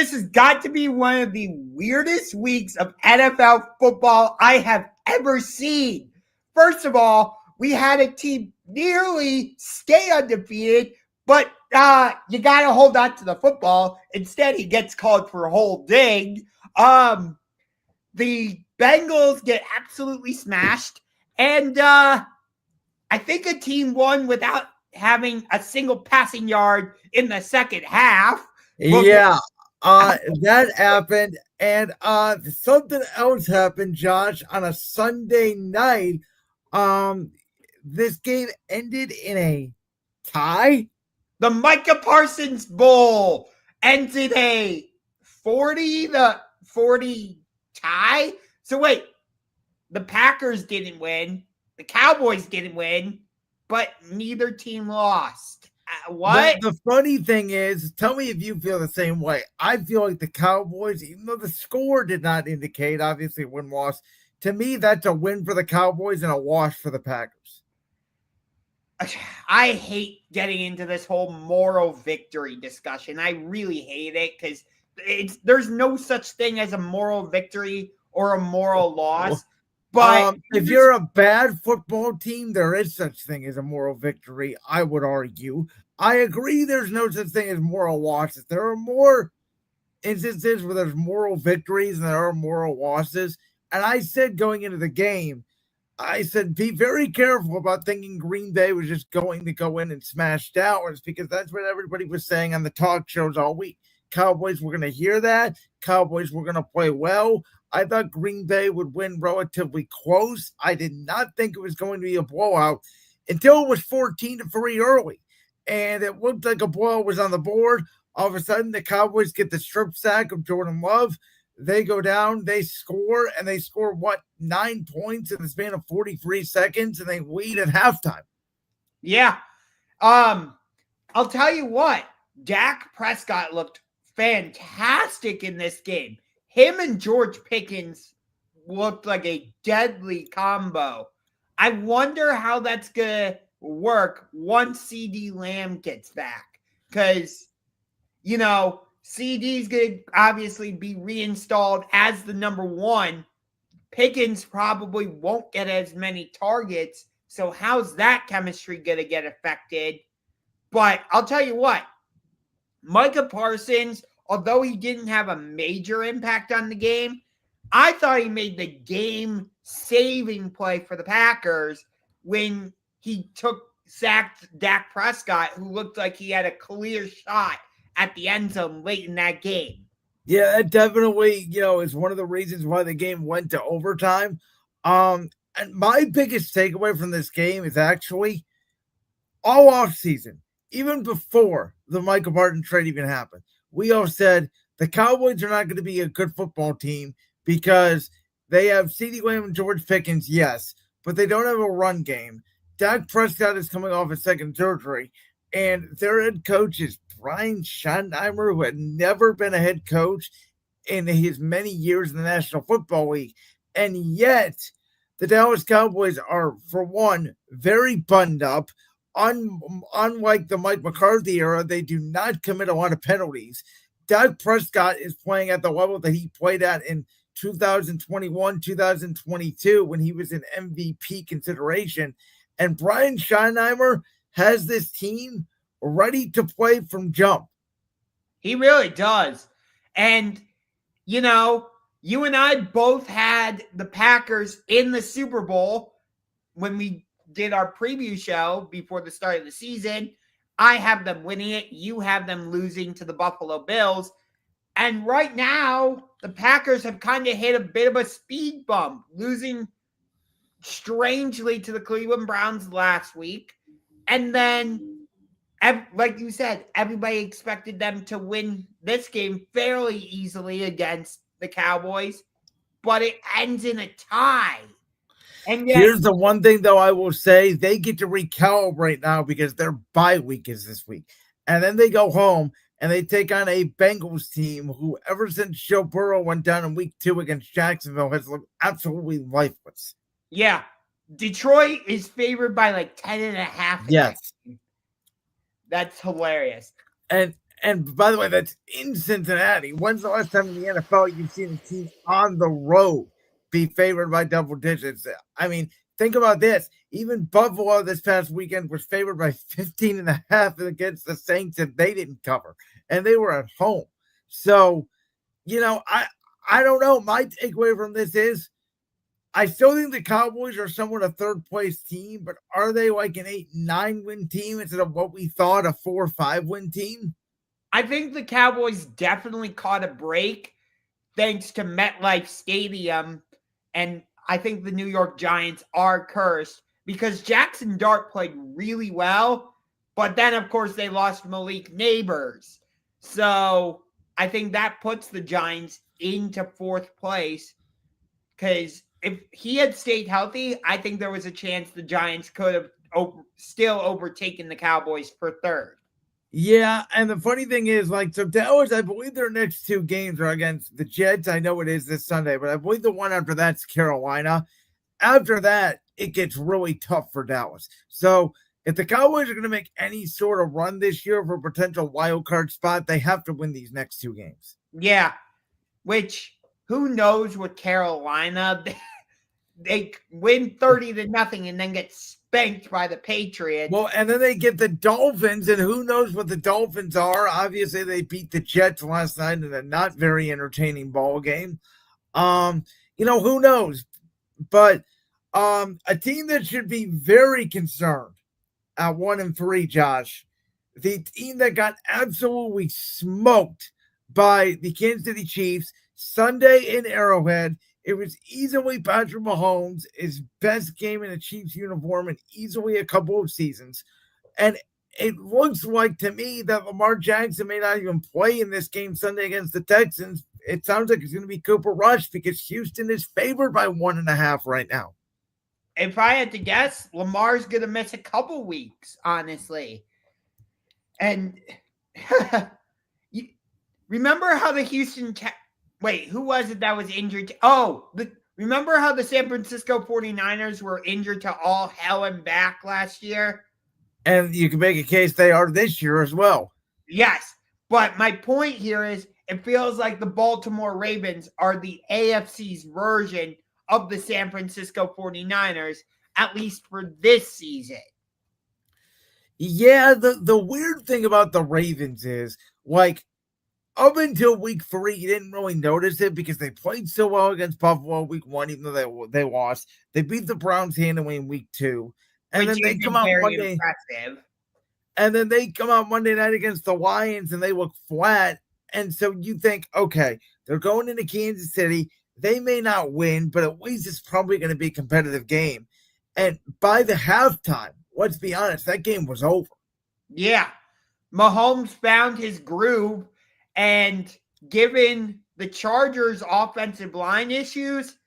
this has got to be one of the weirdest weeks of NFL football I have ever seen. First of all, we had a team nearly stay undefeated, but you got to hold on to the football. Instead, he gets called for holding. The Bengals get absolutely smashed, and I think a team won without having a single passing yard in the second half. Yeah, that happened. And something else happened, Josh, on a Sunday night. This game ended in a tie. The Micah Parsons Bowl ends in a 40-40 tie. So wait, the Packers didn't win, the Cowboys didn't win, but neither team lost. What? The funny thing is, tell me if you feel the same way. I feel like the Cowboys, even though the score did not indicate, obviously, win-loss, to me, that's a win for the Cowboys and a wash for the Packers. I hate getting into this whole moral victory discussion. I really hate it because there's no such thing as a moral victory or a moral loss. But if you're a bad football team, there is such thing as a moral victory, I would argue. I agree there's no such thing as moral losses. There are more instances where there's moral victories than there are moral losses. And I said going into the game, I said, be very careful about thinking Green Bay was just going to go in and smash Dallas, because that's what everybody was saying on the talk shows all week. Cowboys were going to hear that. Cowboys were going to play well. I thought Green Bay would win relatively close. I did not think it was going to be a blowout until it was 14-3 early. And it looked like a blowout was on the board. All of a sudden, the Cowboys get the strip sack of Jordan Love. They go down, they score, and they score, 9 points in the span of 43 seconds, and they lead at halftime. Yeah. I'll tell you what, Dak Prescott looked fantastic in this game. Him and George Pickens looked like a deadly combo. I wonder how that's going to work once CD Lamb gets back. Because, CD's going to obviously be reinstalled as the number one. Pickens probably won't get as many targets. So how's that chemistry going to get affected? But I'll tell you what, Micah Parsons, although he didn't have a major impact on the game, I thought he made the game-saving play for the Packers when he sacked Dak Prescott, who looked like he had a clear shot at the end zone late in that game. Yeah, that definitely, is one of the reasons why the game went to overtime. And my biggest takeaway from this game is actually all off season, even before the Michael Barton trade even happened, we all said the Cowboys are not going to be a good football team because they have CeeDee Lamb and George Pickens, yes, but they don't have a run game. Dak Prescott is coming off a second surgery, and their head coach is Brian Schottenheimer, who had never been a head coach in his many years in the National Football League. And yet, the Dallas Cowboys are, for one, very buttoned up. Unlike the Mike McCarthy era, they do not commit a lot of penalties. Dak Prescott is playing at the level that he played at in 2021, 2022, when he was in MVP consideration. And Brian Schottenheimer has this team ready to play from jump. He really does. And, you and I both had the Packers in the Super Bowl when we did our preview show before the start of the season. I have them winning it. You have them losing to the Buffalo Bills. And right now, the Packers have kind of hit a bit of a speed bump, losing strangely to the Cleveland Browns last week. And then, like you said, everybody expected them to win this game fairly easily against the Cowboys, but it ends in a tie. And yet, here's the one thing, though, I will say. They get to recalibrate now because their bye week is this week. And then they go home and they take on a Bengals team who, ever since Joe Burrow went down in week 2 against Jacksonville, has looked absolutely lifeless. Yeah. Detroit is favored by like 10.5. Yes. That's hilarious. And And by the way, that's in Cincinnati. When's the last time in the NFL you've seen a team on the road be favored by double digits? I mean, think about this. Even Buffalo this past weekend was favored by 15 and a half against the Saints, and they didn't cover, and they were at home. So, I don't know. My takeaway from this is I still think the Cowboys are somewhat a third place team, but are they like an 8-9 win team instead of what we thought a 4-5 win team? I think the Cowboys definitely caught a break thanks to MetLife Stadium. And I think the New York Giants are cursed because Jackson Dart played really well. But then, of course, they lost Malik Neighbors. So I think that puts the Giants into fourth place because if he had stayed healthy, I think there was a chance the Giants could have still overtaken the Cowboys for third. Yeah, and the funny thing is, so Dallas, I believe their next two games are against the Jets. I know it is this Sunday, but I believe the one after that's Carolina. After that, it gets really tough for Dallas. So if the Cowboys are going to make any sort of run this year for a potential wild card spot, they have to win these next two games. Yeah, which who knows with Carolina? They win 30-0 and then get spanked by the Patriots. Well, and then they get the Dolphins, and who knows what the Dolphins are. Obviously, they beat the Jets last night in a not very entertaining ball game. Who knows? But a team that should be very concerned at 1-3, Josh, the team that got absolutely smoked by the Kansas City Chiefs Sunday in Arrowhead. It was easily Patrick Mahomes' his best game in a Chiefs uniform in easily a couple of seasons. And it looks like to me that Lamar Jackson may not even play in this game Sunday against the Texans. It sounds like it's going to be Cooper Rush because Houston is favored by 1.5 right now. If I had to guess, Lamar's going to miss a couple weeks, honestly. And remember how the Houston wait, who was it that was injured? Remember how the San Francisco 49ers were injured to all hell and back last year? And you can make a case they are this year as well. Yes, but my point here is it feels like the Baltimore Ravens are the AFC's version of the San Francisco 49ers, at least for this season. Yeah, the weird thing about the Ravens is, up until week 3, you didn't really notice it because they played so well against Buffalo week 1, even though they lost. They beat the Browns handily in week 2. And then they come out Monday. Impressive. And then they come out Monday night against the Lions and they look flat. And so you think, okay, they're going into Kansas City. They may not win, but at least it's probably going to be a competitive game. And by the halftime, let's be honest, that game was over. Yeah. Mahomes found his groove. And given the Chargers' offensive line issues,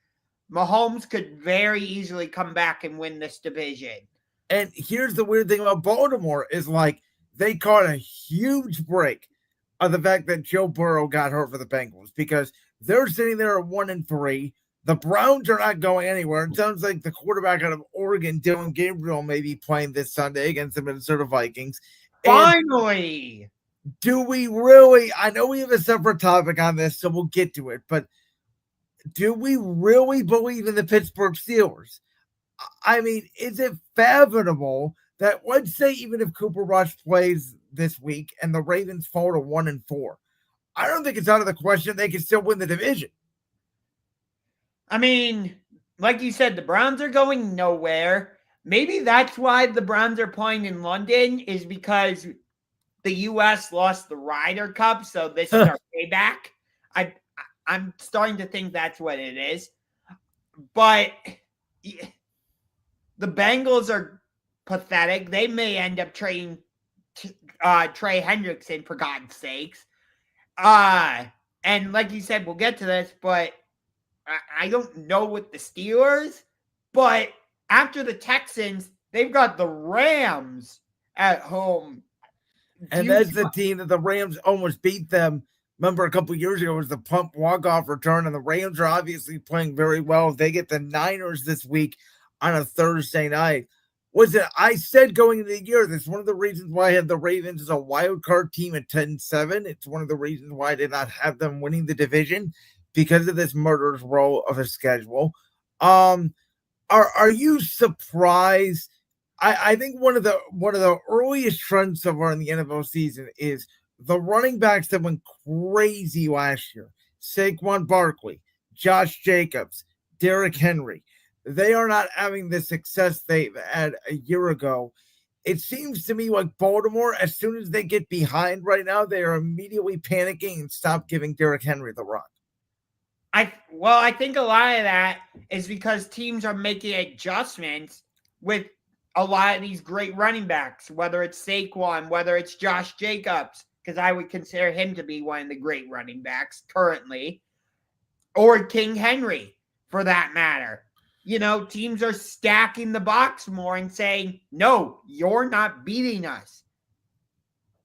Mahomes could very easily come back and win this division. And here's the weird thing about Baltimore is they caught a huge break of the fact that Joe Burrow got hurt for the Bengals because they're sitting there at 1-3. The Browns are not going anywhere. It sounds like the quarterback out of Oregon, Dylan Gabriel, may be playing this Sunday against the Minnesota Vikings. Finally! Do we really? I know we have a separate topic on this, so we'll get to it. But do we really believe in the Pittsburgh Steelers? I mean, is it fathomable that, let's say, even if Cooper Rush plays this week and the Ravens fall to 1-4, I don't think it's out of the question they can still win the division. I mean, like you said, the Browns are going nowhere. Maybe that's why the Browns are playing in London, is because the U.S. lost the Ryder Cup, so this is our payback. I'm starting to think that's what it is. But the Bengals are pathetic. They may end up trading Trey Hendrickson, for God's sakes. And like you said, we'll get to this, but I don't know with the Steelers. But after the Texans, they've got the Rams at home. And that's the team that the Rams almost beat them. Remember, a couple of years ago was the pump walk-off return, and the Rams are obviously playing very well. They get the Niners this week on a Thursday night. was that I said going into the year, that's one of the reasons why I had the Ravens as a wild card team at 10-7. It's one of the reasons why I did not have them winning the division because of this murderer's row of a schedule. Are you surprised? I think one of the earliest trends so far in the NFL season is the running backs that went crazy last year. Saquon Barkley, Josh Jacobs, Derrick Henry. They are not having the success they had a year ago. It seems to me like Baltimore, as soon as they get behind right now, they are immediately panicking and stop giving Derrick Henry the rock. I think a lot of that is because teams are making adjustments with a lot of these great running backs, whether it's Saquon, whether it's Josh Jacobs, because I would consider him to be one of the great running backs currently, or King Henry, for that matter. Teams are stacking the box more and saying, no, you're not beating us.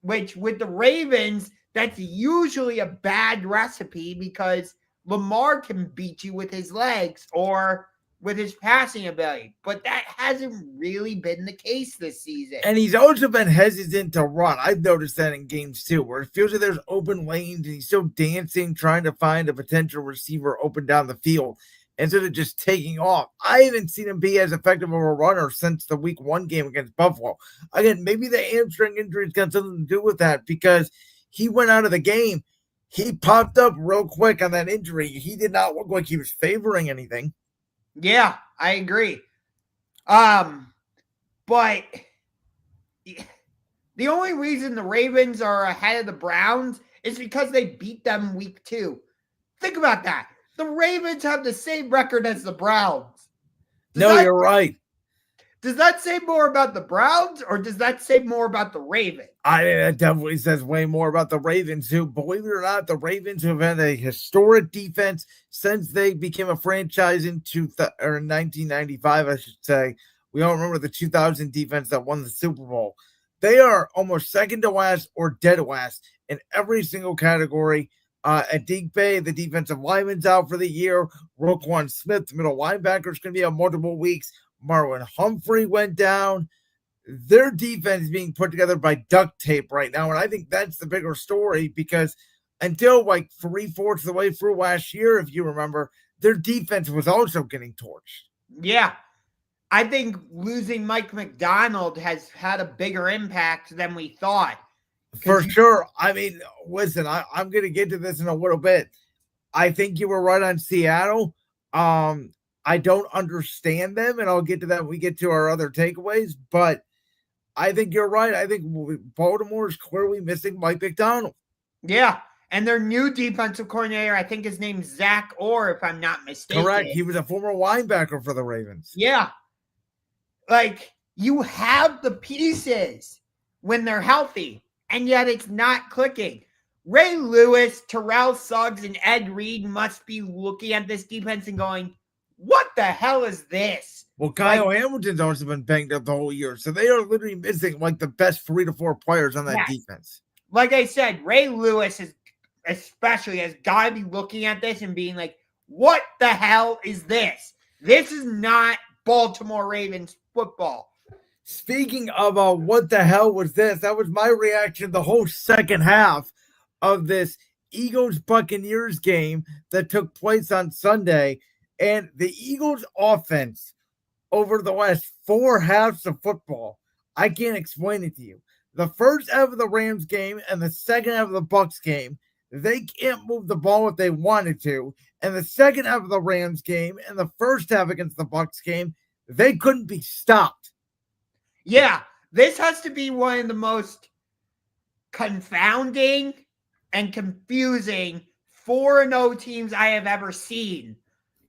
Which with the Ravens, that's usually a bad recipe because Lamar can beat you with his legs or with his passing ability, but that hasn't really been the case this season. And he's also been hesitant to run. I've noticed that in games too, where it feels like there's open lanes and he's still dancing, trying to find a potential receiver open down the field instead of just taking off. I haven't seen him be as effective of a runner since the week 1 game against Buffalo. Again, maybe the hamstring injury's got something to do with that because he went out of the game. He popped up real quick on that injury. He did not look like he was favoring anything. Yeah, I agree. But the only reason the Ravens are ahead of the Browns is because they beat them week 2. Think about that. The Ravens have the same record as the Browns. You're right. Does that say more about the Browns or does that say more about the Ravens? That definitely says way more about the Ravens, who, believe it or not, the Ravens have had a historic defense since they became a franchise in 1995, I should say. We all remember the 2000 defense that won the Super Bowl. They are almost second to last or dead last in every single category. At Deke Bay, the defensive lineman's out for the year. Roquan Smith, the middle linebacker, is going to be out multiple weeks. Marlon Humphrey went down. Their defense is being put together by duct tape right now, and I think that's the bigger story because until like 3/4 of the way through last year, if you remember, their defense was also getting torched. Yeah. I think losing Mike McDonald has had a bigger impact than we thought. For sure. I mean, listen, I'm going to get to this in a little bit. I think you were right on Seattle. I don't understand them, and I'll get to that when we get to our other takeaways, but I think you're right. I think Baltimore is clearly missing Mike McDonald. Yeah, and their new defensive coordinator, I think his name's Zach Orr, if I'm not mistaken. Correct. He was a former linebacker for the Ravens. Yeah. Like, you have the pieces when they're healthy, and yet it's not clicking. Ray Lewis, Terrell Suggs, and Ed Reed must be looking at this defense and going, what the hell is this? Well, Kyle Hamilton's also been banged up the whole year, so they are literally missing like the best 3 to 4 players on that defense. Like I said, Ray Lewis especially has got to be looking at this and being like, what the hell is this? This is not Baltimore Ravens football. Speaking of what the hell was this, that was my reaction the whole second half of this Eagles-Buccaneers game that took place on Sunday. And the Eagles offense over the last 4 halves of football, I can't explain it to you. The first half of the Rams game and the second half of the Bucks game, they can't move the ball if they wanted to. And the second half of the Rams game and the first half against the Bucks game, they couldn't be stopped. Yeah, this has to be one of the most confounding and confusing 4-0 teams I have ever seen.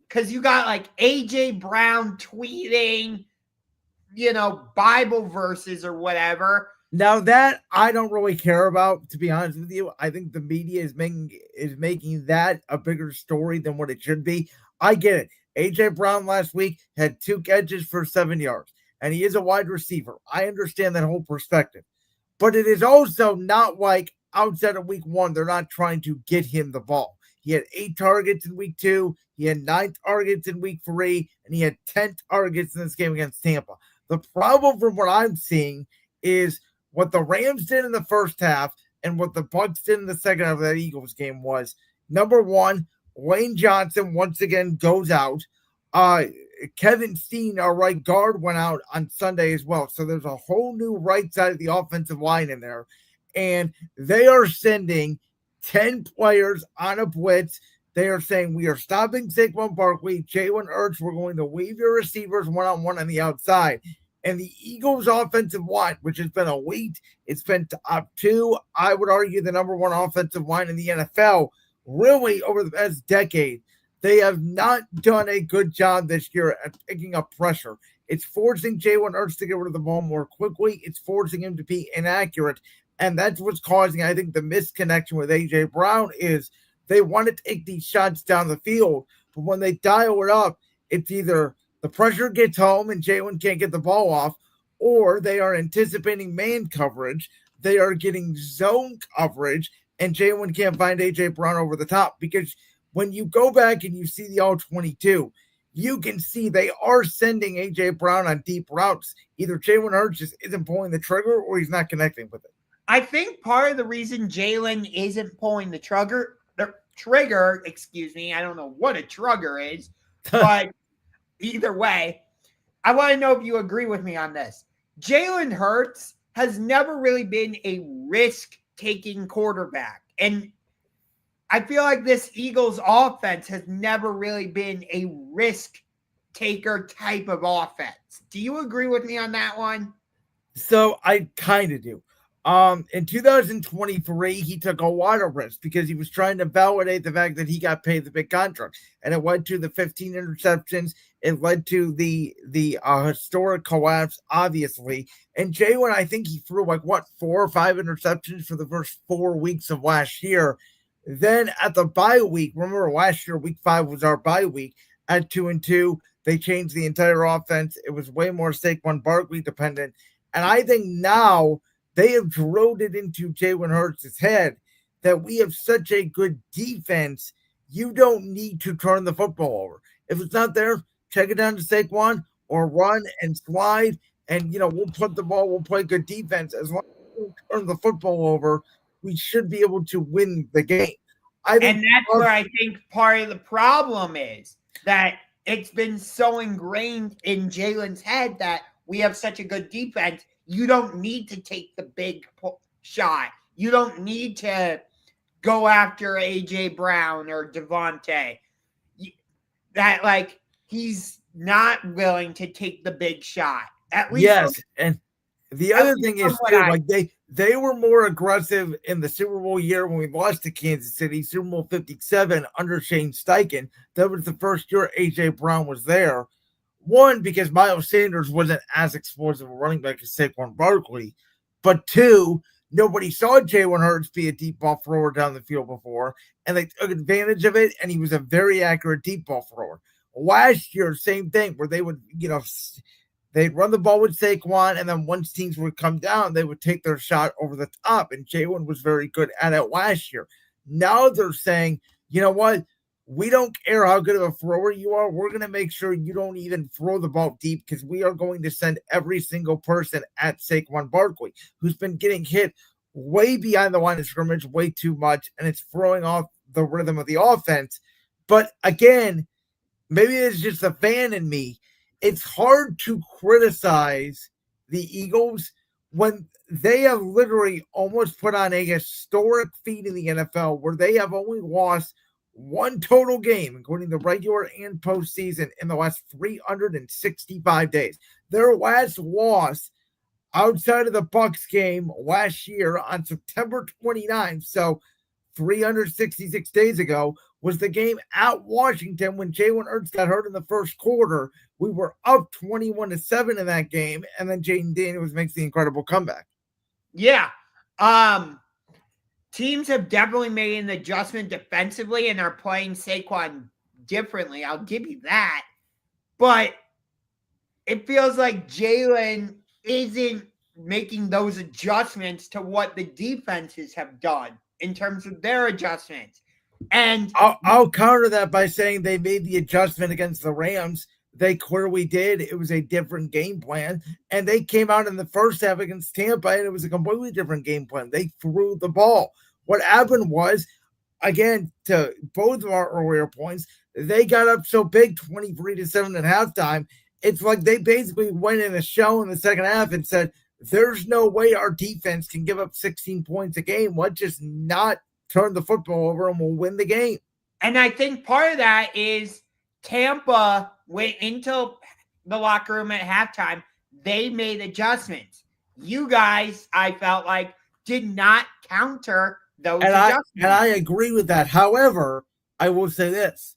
Because you got like A.J. Brown tweeting, Bible verses or whatever. Now that I don't really care about, to be honest with you. I think the media is making that a bigger story than what it should be. I get it. A.J. Brown last week had 2 catches for 7 yards, and he is a wide receiver. I understand that whole perspective. But it is also not like outside of week 1, they're not trying to get him the ball. He had 8 targets in week 2. He had 9 targets in week 3, and he had 10 targets in this game against Tampa. The problem from what I'm seeing is what the Rams did in the first half and what the Bucs did in the second half of that Eagles game was, number one, Lane Johnson once again goes out. Kevin Steen, our right guard, went out on Sunday as well. So there's a whole new right side of the offensive line in there. And they are sending 10 players on a blitz. They are saying, we are stopping Saquon Barkley, Jalen Hurts. We're going to leave your receivers one-on-one on the outside. And the Eagles' offensive line, which has been elite, it's been top two, I would argue the number one offensive line in the NFL, really over the past decade. They have not done a good job this year at picking up pressure. It's forcing Jalen Hurts to get rid of the ball more quickly. It's forcing him to be inaccurate. And that's what's causing, I think, the misconnection with A.J. Brown is they want to take these shots down the field. But when they dial it up, it's either the pressure gets home and Jalen can't get the ball off, or they are anticipating man coverage. They are getting zone coverage, and Jalen can't find A.J. Brown over the top. Because when you go back and you see the all-22, you can see they are sending A.J. Brown on deep routes. Either Jalen Hurts just isn't pulling the trigger or he's not connecting with it. I think part of the reason Jalen isn't pulling the trigger, I don't know what a trigger is, but either way, I want to know if you agree with me on this. Jalen Hurts has never really been a risk-taking quarterback. And I feel like this Eagles offense has never really been a risk-taker type of offense. Do you agree with me on that one? So I kind of do. In 2023, he took a lot of risks because he was trying to validate the fact that he got paid the big contract, and it led to the 15 interceptions. It led to the historic collapse, obviously. And Jalen, I think he threw 4 or 5 interceptions for the first 4 weeks of last year. Then at the bye week, remember last year, week 5 was our bye week. At 2-2, they changed the entire offense. It was way more Saquon Barkley dependent, and I think now they have drilled it into Jalen Hurts' head that we have such a good defense, you don't need to turn the football over. If it's not there, check it down to Saquon or run and slide, and, we'll put the ball, we'll play good defense. As long as we don't turn the football over, we should be able to win the game. And that's where I think part of the problem is that it's been so ingrained in Jalen's head that we have such a good defense. You don't need to take the big shot. You don't need to go after A.J. Brown or Devontae. He's not willing to take the big shot. At least. Yes, and the other thing is, too, they were more aggressive in the Super Bowl year when we lost to Kansas City, Super Bowl 57 under Shane Steichen. That was the first year A.J. Brown was there. One, because Miles Sanders wasn't as explosive a running back as Saquon Barkley. But two, nobody saw Jalen Hurts be a deep ball thrower down the field before, and they took advantage of it, and he was a very accurate deep ball thrower. Last year, same thing, where they would, they'd run the ball with Saquon, and then once teams would come down, they would take their shot over the top, and Jalen was very good at it last year. Now they're saying, you know what? We don't care how good of a thrower you are. We're going to make sure you don't even throw the ball deep because we are going to send every single person at Saquon Barkley, who's been getting hit way beyond the line of scrimmage way too much, and it's throwing off the rhythm of the offense. But again, maybe it's just the fan in me. It's hard to criticize the Eagles when they have literally almost put on a historic feat in the NFL where they have only lost one total game, including the regular and postseason, in the last 365 days. Their last loss outside of the Bucs game last year on September 29th, so 366 days ago, was the game at Washington when Jalen Hurts got hurt in the first quarter. We were up 21-7 in that game, and then Jaden Daniels makes the incredible comeback. Yeah. Teams have definitely made an adjustment defensively and are playing Saquon differently. I'll give you that. But it feels like Jalen isn't making those adjustments to what the defenses have done in terms of their adjustments. And I'll counter that by saying they made the adjustment against the Rams They clearly did. It was a different game plan. And they came out in the first half against Tampa, and it was a completely different game plan. They threw the ball. What happened was, again, to both of our earlier points, they got up so big, 23-7 at halftime. It's like they basically went in a shell in the second half and said, there's no way our defense can give up 16 points a game. Let's just not turn the football over and we'll win the game. And I think part of that is Tampa went into the locker room at halftime. They made adjustments. You guys, I felt like, did not counter those adjustments. And I agree with that. However, I will say this.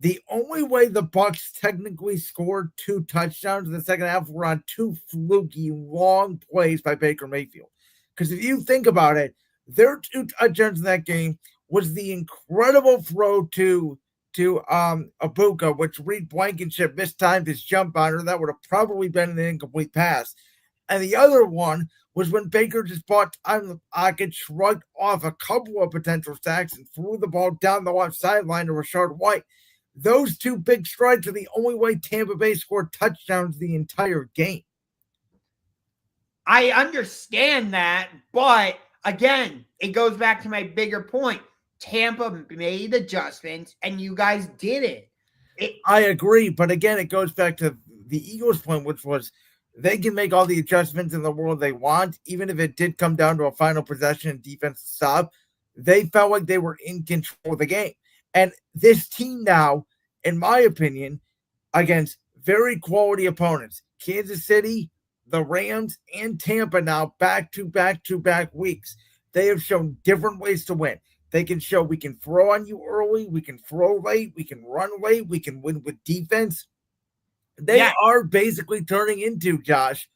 The only way the Bucs technically scored 2 touchdowns in the second half were on 2 fluky long plays by Baker Mayfield. Because if you think about it, their 2 touchdowns in that game was the incredible throw to Ibuka, which Reed Blankenship mistimed his jump on her. That would have probably been an incomplete pass. And the other one was when Baker just bought time in the pocket, shrugged off a couple of potential sacks, and threw the ball down the left sideline to Rashard White. Those 2 big strides are the only way Tampa Bay scored touchdowns the entire game. I understand that, but again, it goes back to my bigger point. Tampa made adjustments, and you guys did it. I agree, but again, it goes back to the Eagles' point, which was they can make all the adjustments in the world they want, even if it did come down to a final possession and defense stop. They felt like they were in control of the game. And this team now, in my opinion, against very quality opponents, Kansas City, the Rams, and Tampa now back-to-back weeks, they have shown different ways to win. They can show we can throw on you early, we can throw late, we can run late, we can win with defense. They are basically turning into, Josh,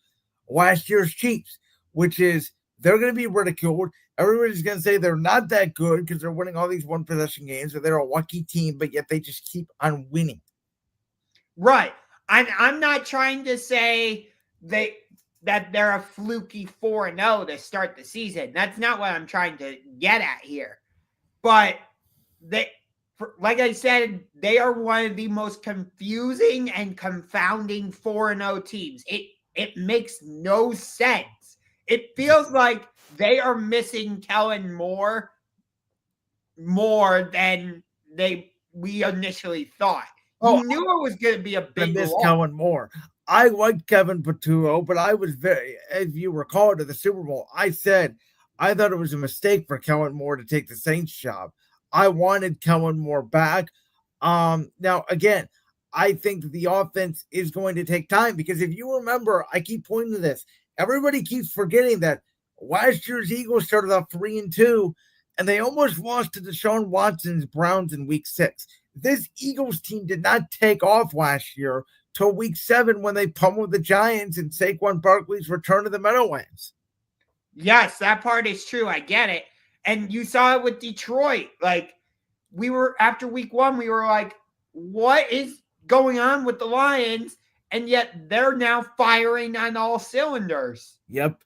last year's Chiefs, which is they're going to be ridiculed. Everybody's going to say they're not that good because they're winning all these one-possession games, or they're a lucky team, but yet they just keep on winning. Right. I'm not trying to say that they're a fluky 4-0 to start the season. That's not what I'm trying to get at here. But like I said, they are one of the most confusing and confounding 4-0 teams. It makes no sense. It feels like they are missing Kellen Moore more than we initially thought. You knew it was going to be a big loss. Kellen Moore. I liked Kevin Patullo, but I was if you recall, to the Super Bowl, I said I thought it was a mistake for Kellen Moore to take the Saints job. I wanted Kellen Moore back. Now, again, I think the offense is going to take time because if you remember, I keep pointing to this. Everybody keeps forgetting that last year's Eagles started off 3-2, and they almost lost to Deshaun Watson's Browns in Week 6. This Eagles team did not take off last year till Week 7 when they pummeled the Giants and Saquon Barkley's return to the Meadowlands. Yes, that part is true. I get it. And you saw it with Detroit. Like, we were, after Week 1, we were like, what is going on with the Lions? And yet they're now firing on all cylinders. Yep.